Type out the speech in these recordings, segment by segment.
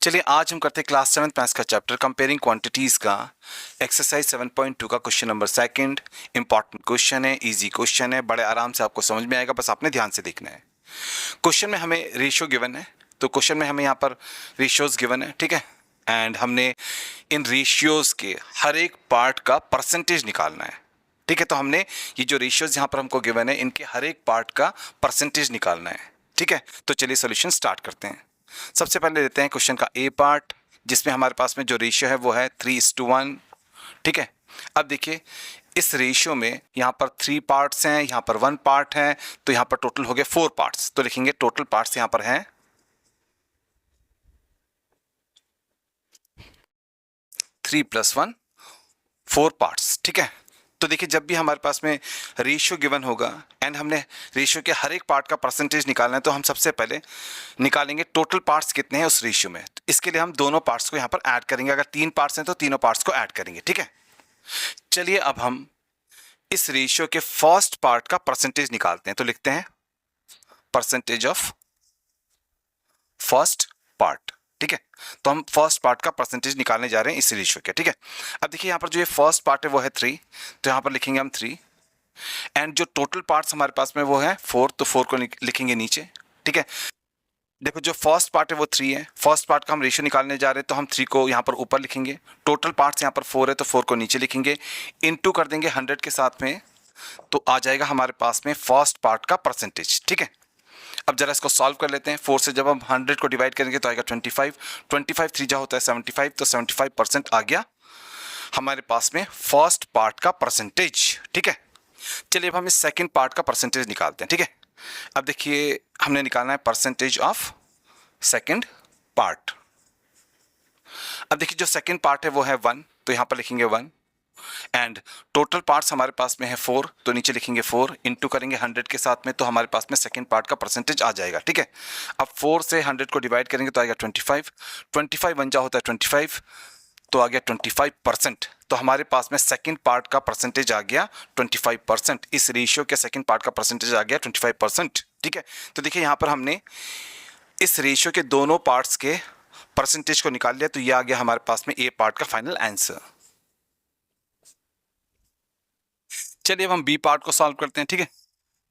चलिए आज हम करते हैं क्लास 7th मैथ्स का चैप्टर कंपेयरिंग क्वांटिटीज का एक्सरसाइज 7.2 का question number second. Important question है, इजी क्वेश्चन है, बड़े आराम से आपको समझ में आएगा, बस आपने ध्यान से देखना है। क्वेश्चन में हमें रेशियो गिवन है, तो क्वेश्चन में हमें यहाँ पर रेशियोज गिवन है, ठीक है। एंड हमने इन रेशियोज के हर एक पार्ट का परसेंटेज निकालना है, ठीक है। तो हमने ये जो रेशियोज यहाँ पर हमको गिवन है इनके हर एक पार्ट का परसेंटेज निकालना है, ठीक है। तो चलिए सोल्यूशन स्टार्ट करते हैं। सबसे पहले लेते हैं क्वेश्चन का ए पार्ट, जिसमें हमारे पास में जो रेशियो है वो है 3:1, ठीक है। अब देखिए इस रेशियो में यहाँ पर 3 पार्ट्स हैं, यहाँ पर 1 पार्ट है, तो यहाँ पर टोटल हो गए 4 पार्ट्स। तो लिखेंगे टोटल पार्ट्स यहाँ पर हैं 3 + 1 4 पार्ट्स, ठीक है। तो देखिए जब भी हमारे पास में रेशियो गिवन होगा एंड हमने रेशियो के हर एक पार्ट का परसेंटेज निकालना है, तो हम सबसे पहले निकालेंगे टोटल पार्ट्स कितने हैं उस रेशियो में। तो इसके लिए हम दोनों पार्ट्स को यहाँ पर ऐड करेंगे। अगर 3 पार्ट्स हैं तो तीनों पार्ट्स को ऐड करेंगे, ठीक है। चलिए अब हम इस रेशियो के फर्स्ट पार्ट का परसेंटेज निकालते हैं। तो लिखते हैं परसेंटेज ऑफ फर्स्ट पार्ट, ठीक है। तो हम फर्स्ट पार्ट का परसेंटेज निकालने जा रहे हैं इस रेशियो के, ठीक है। अब देखिए यहाँ पर जो ये फर्स्ट पार्ट है वो है 3, तो यहाँ पर लिखेंगे हम 3। एंड जो टोटल पार्ट्स हमारे पास में वो है 4, तो 4 को लिखेंगे नीचे, ठीक है। देखो जो फर्स्ट पार्ट है वो 3 है, फर्स्ट पार्ट का हम रेशियो निकालने जा रहे हैं, तो हम 3 को यहाँ पर ऊपर लिखेंगे। टोटल पार्ट्स यहाँ पर 4 है, तो 4 को नीचे लिखेंगे, इनटू कर देंगे 100 के साथ में, तो आ जाएगा हमारे पास में फर्स्ट पार्ट का परसेंटेज, ठीक है। अब जरा इसको सॉल्व कर लेते हैं। 4 से जब हम 100 को डिवाइड करेंगे तो आएगा 25, 25 3 जा होता है 75, तो 75% आ गया हमारे पास में फर्स्ट पार्ट का परसेंटेज, ठीक है। चलिए अब हम इस सेकंड पार्ट का परसेंटेज निकालते हैं, ठीक है। अब देखिए हमने निकालना है परसेंटेज ऑफ सेकंड पार्ट। अब देखिए जो सेकंड पार्ट है वो है 1, तो यहां पर लिखेंगे 1। एंड टोटल पार्ट्स हमारे पास में है 4, तो नीचे लिखेंगे 4, इंटू करेंगे 100 के साथ में, तो हमारे पास में सेकंड पार्ट का परसेंटेज आ जाएगा, ठीक है। अब 4 से 100 को डिवाइड करेंगे तो आएगा 25, 25 1 जा होता है 25, तो आ गया 25%। तो हमारे पास में सेकंड पार्ट का परसेंटेज आ गया 25%। इस रेशियो के सेकंड पार्ट का परसेंटेज आ गया 25%, ठीक है। तो देखिए यहाँ पर हमने इस रेशियो के दोनों पार्ट्स के परसेंटेज को निकाल लिया, तो ये आ गया हमारे पास में ए पार्ट का फाइनल आंसर। चलिए अब हम बी पार्ट को सॉल्व करते हैं, ठीक है।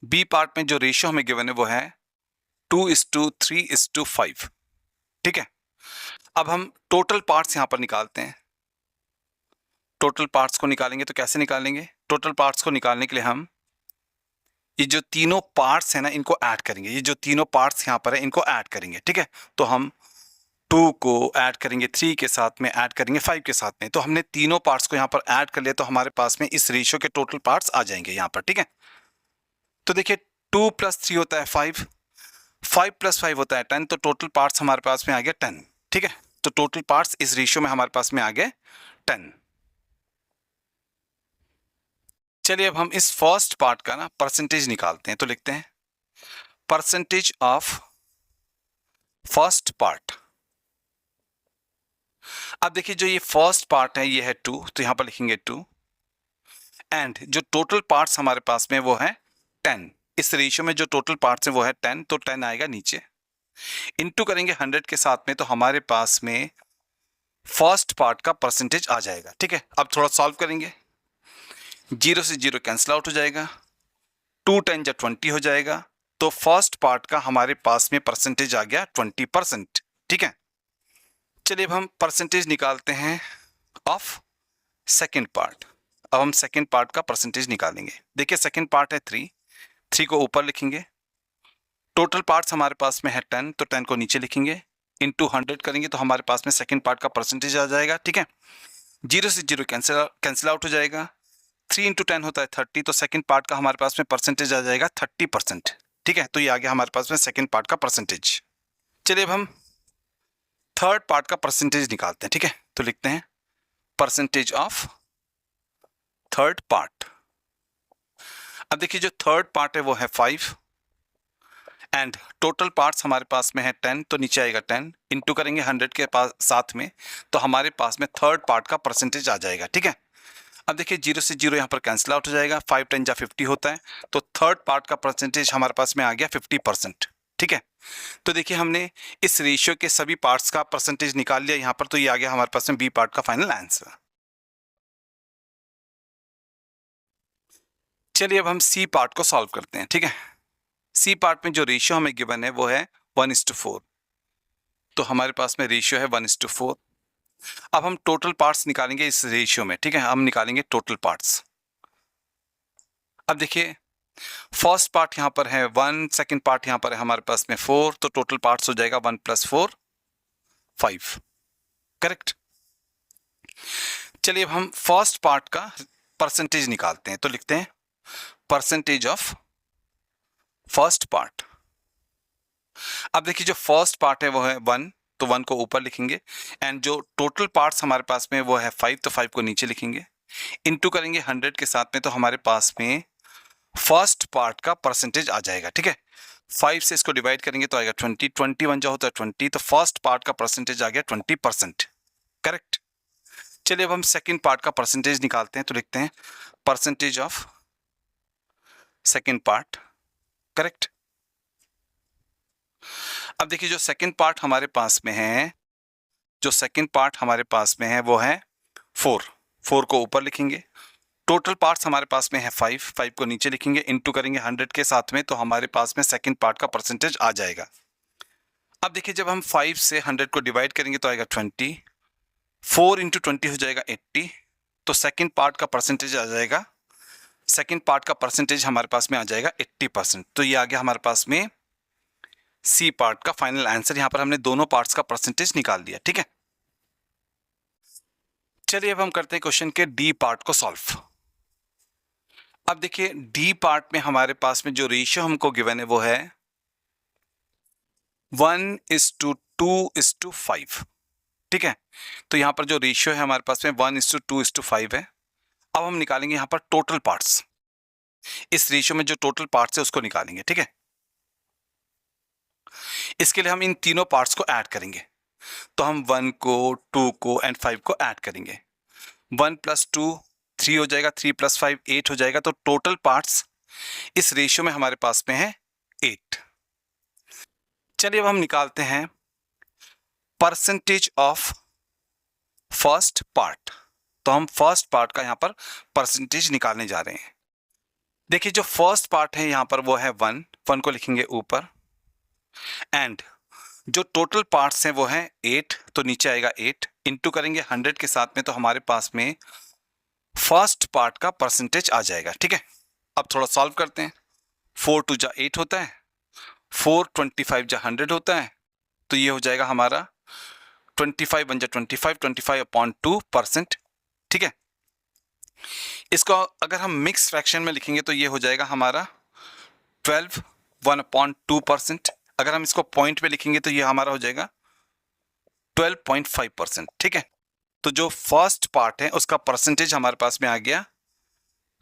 बी पार्ट में जो रेशियो हमें गिवन है वो है 2:3:5, ठीक है। अब हम टोटल पार्ट्स यहां पर निकालते हैं। टोटल पार्ट्स को निकालेंगे तो कैसे निकालेंगे? टोटल पार्ट्स को निकालने के लिए हम ये जो तीनों पार्ट्स हैं ना इनको ऐड करेंगे। ये जो तीनों पार्ट्स यहां पर है इनको ऐड करेंगे, ठीक है। तो हम 2 को ऐड करेंगे 3 के साथ में, ऐड करेंगे 5 के साथ में। तो हमने तीनों पार्ट्स को यहाँ पर ऐड कर लिया, तो हमारे पास में इस रेशियो के टोटल पार्ट्स आ जाएंगे यहाँ पर, ठीक है। तो देखिए 2 + 3 होता है 5, 5 + 5 होता है 10, तो टोटल पार्ट्स हमारे पास में आ गए 10, ठीक है। तो टोटल पार्ट्स इस रेशियो में हमारे पास में आ गए 10। चलिए अब हम इस फर्स्ट पार्ट का ना परसेंटेज निकालते हैं। तो लिखते हैं परसेंटेज ऑफ फर्स्ट पार्ट। अब देखिए जो ये फर्स्ट पार्ट है ये है 2, तो यहां पर लिखेंगे 2। एंड जो टोटल पार्ट्स हमारे पास में वो है 10। इस रेशियो में जो टोटल पार्ट्स है वो है 10, तो 10 आएगा नीचे, इनटू करेंगे 100 के साथ में, तो हमारे पास में फर्स्ट पार्ट का परसेंटेज आ जाएगा, ठीक है। अब थोड़ा सॉल्व करेंगे, 0 से 0 कैंसिल आउट हो जाएगा, 2 10 जा 20 हो जाएगा, तो फर्स्ट पार्ट का हमारे पास में परसेंटेज आ गया 20%, ठीक है। चलिए अब हम परसेंटेज निकालते हैं ऑफ सेकंड पार्ट। अब हम सेकंड पार्ट का परसेंटेज निकालेंगे। देखिए सेकंड पार्ट है 3, 3 को ऊपर लिखेंगे। टोटल पार्ट्स हमारे पास में है 10, तो 10 को नीचे लिखेंगे, इनटू 100 करेंगे तो हमारे पास में सेकंड पार्ट का परसेंटेज आ जाएगा, ठीक है। 0 से 0 कैंसिल आउट हो जाएगा, 3 × 10 होता है 30, तो सेकंड पार्ट का हमारे पास में परसेंटेज आ जाएगा 30%, ठीक है। तो ये आ गया हमारे पास में सेकंड पार्ट का परसेंटेज। चलिए अब हम थर्ड पार्ट का परसेंटेज निकालते हैं, ठीक है। तो लिखते हैं परसेंटेज ऑफ थर्ड पार्ट। अब देखिए जो थर्ड पार्ट है वो है 5, एंड टोटल पार्ट्स हमारे पास में है 10, तो नीचे आएगा 10, इंटू करेंगे 100 के साथ में, तो हमारे पास में थर्ड पार्ट का परसेंटेज आ जाएगा, ठीक है। अब देखिए 0 से 0 यहाँ पर कैंसिल आउट हो जाएगा, 5 10 जा 50 होता है, तो थर्ड पार्ट का परसेंटेज हमारे पास में आ गया 50%, ठीक है। तो देखिए हमने इस रेशियो के सभी पार्ट्स का परसेंटेज निकाल लिया यहाँ पर, तो ये आ गया हमारे पास में बी पार्ट का फाइनल आंसर। चलिए अब हम सी पार्ट को सॉल्व करते हैं, ठीक है। सी पार्ट में जो रेशियो हमें गिवन है वो है 1:4, तो हमारे पास में रेशियो है 1:4। अब हम टोटल पार्ट्स निकालेंगे इस रेशियो में, ठीक है, हम निकालेंगे टोटल पार्ट्स। अब देखिए फर्स्ट पार्ट यहाँ पर है 1, सेकंड पार्ट यहाँ पर है हमारे पास में 4, तो टोटल पार्ट्स हो जाएगा 1 + 4 5, करेक्ट। चलिए अब हम फर्स्ट पार्ट का परसेंटेज निकालते हैं, तो लिखते हैं परसेंटेज ऑफ फर्स्ट पार्ट। अब देखिए जो फर्स्ट पार्ट है वो है 1, तो 1 को ऊपर लिखेंगे, एंड जो टोटल पार्ट्स हमारे पास में वो है 5, तो 5 को नीचे लिखेंगे, इनटू करेंगे 100 के साथ में, तो हमारे पास में फर्स्ट पार्ट का परसेंटेज आ जाएगा, ठीक है। 5 से इसको डिवाइड करेंगे तो आएगा 20, 21 जो होता है 20, तो फर्स्ट पार्ट का परसेंटेज आ गया 20%, करेक्ट। चलिए अब हम सेकंड पार्ट का परसेंटेज निकालते हैं, तो लिखते हैं percentage of second part, correct. अब देखिए जो सेकंड पार्ट हमारे पास में है, जो सेकंड पार्ट हमारे पास में है वो है 4, 4 को ऊपर लिखेंगे, टोटल पार्ट्स हमारे पास में है 5, 5 को नीचे लिखेंगे, इनटू करेंगे 100 के साथ में, तो हमारे पास में सेकंड पार्ट का परसेंटेज आ जाएगा। अब देखिए जब हम 5 से 100 को डिवाइड करेंगे तो आएगा 20, 4 × 20 हो जाएगा 80, तो सेकंड पार्ट का परसेंटेज आ जाएगा, सेकंड पार्ट का परसेंटेज हमारे पास में आ जाएगा 80%। तो ये आ गया हमारे पास में सी पार्ट का फाइनल आंसर। यहां पर हमने दोनों पार्ट्स का परसेंटेज निकाल दिया, ठीक है। चलिए अब हम करते हैं क्वेश्चन के डी पार्ट को सॉल्व। अब देखिए डी पार्ट में हमारे पास में जो रेशियो हमको गिवन है वो है 1:2:5, ठीक है। तो यहां पर जो रेशियो है हमारे पास में 1:2:5 है। अब हम निकालेंगे यहां पर टोटल पार्ट्स, इस रेशियो में जो टोटल पार्ट्स है उसको निकालेंगे, ठीक है। इसके लिए हम इन तीनों पार्ट्स को ऐड करेंगे, तो हम 1 को 2 को एंड 5 को ऐड करेंगे। 1 + 2 3 हो जाएगा, 3 + 5 8 हो जाएगा, तो टोटल पार्ट्स इस रेशियो में हमारे पास में है 8। चलिए अब हम निकालते हैं परसेंटेज ऑफ फर्स्ट पार्ट, तो हम फर्स्ट पार्ट का यहां पर परसेंटेज निकालने जा रहे हैं। देखिए जो फर्स्ट पार्ट है यहां पर वो है 1, 1 को लिखेंगे ऊपर, एंड जो टोटल पार्ट्स हैं वो हैं 8, तो नीचे आएगा 8, इनटू करेंगे 100 के साथ में, तो हमारे पास में फर्स्ट पार्ट का परसेंटेज आ जाएगा, ठीक है। अब थोड़ा सॉल्व करते हैं। 4 × 2 = 8 होता है, 4 × 25 = 100 होता है, तो ये हो जाएगा हमारा 25 × 1 = 25, 25/2%, ठीक है। इसको अगर हम मिक्स फ्रैक्शन में लिखेंगे तो ये हो जाएगा हमारा 12 1/2%। अगर हम इसको पॉइंट में लिखेंगे तो ये हमारा हो जाएगा 12.5%, ठीक है। तो जो फर्स्ट पार्ट है उसका परसेंटेज हमारे पास में आ गया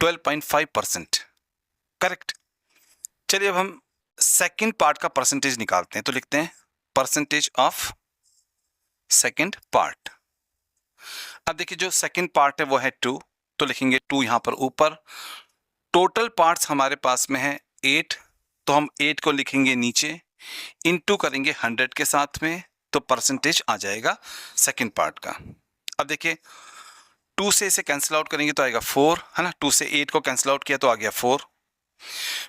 12.5%, करेक्ट। चलिए अब हम सेकंड पार्ट का परसेंटेज निकालते हैं, तो लिखते हैं परसेंटेज ऑफ सेकंड पार्ट। अब देखिए जो सेकंड पार्ट है वो है 2, तो लिखेंगे 2 यहां पर ऊपर, टोटल पार्ट्स हमारे पास में है 8, तो हम 8 को लिखेंगे नीचे, इनटू करेंगे 100 के साथ में, तो परसेंटेज आ जाएगा सेकंड पार्ट का। अब देखिए 2 से इसे कैंसिल आउट करेंगे तो आएगा 4, है ना, 2 से 8 को कैंसिल आउट किया तो आ गया 4।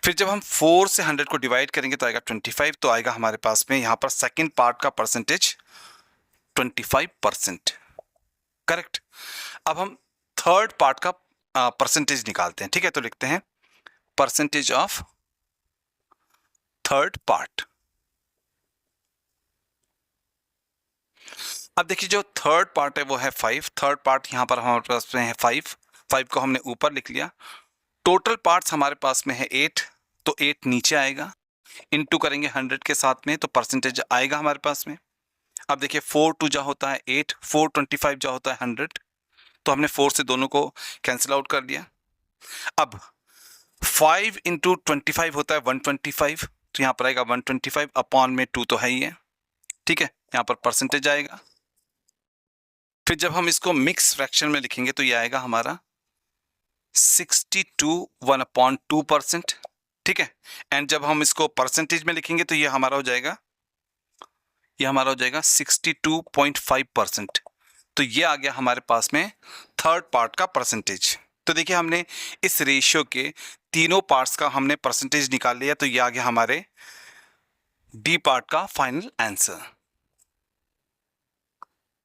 फिर जब हम 4 से 100 को डिवाइड करेंगे तो आएगा 25, तो आएगा हमारे पास में यहाँ पर सेकंड पार्ट का परसेंटेज 25%, करेक्ट। अब हम थर्ड पार्ट का परसेंटेज निकालते हैं, ठीक है। तो लिखते हैं परसेंटेज ऑफ थर्ड पार्ट। अब देखिए जो थर्ड पार्ट है वो है 5, थर्ड पार्ट यहाँ पर हमारे पास में है 5, 5 को हमने ऊपर लिख लिया, टोटल पार्ट्स हमारे पास में है 8, तो 8 नीचे आएगा, इनटू करेंगे 100 के साथ में, तो परसेंटेज आएगा हमारे पास में। अब देखिए 4 × 2 जा होता है 8, 4 × 25 जा होता है 100, तो हमने 4 से दोनों को कैंसिल आउट कर दिया। अब 5 × 25 होता है 125, तो यहाँ पर आएगा 125 अपॉन में 2 तो है ही है, ठीक है, यहाँ पर परसेंटेज आएगा। फिर जब हम इसको मिक्स फ्रैक्शन में लिखेंगे तो ये आएगा हमारा 62 1/2%, ठीक है। एंड जब हम इसको परसेंटेज में लिखेंगे तो ये हमारा हो जाएगा 62.5%। तो ये आ गया हमारे पास में थर्ड पार्ट का परसेंटेज। तो देखिए हमने इस रेशियो के तीनों पार्ट्स का हमने परसेंटेज निकाल लिया, तो ये आ गया हमारे डी पार्ट का फाइनल आंसर।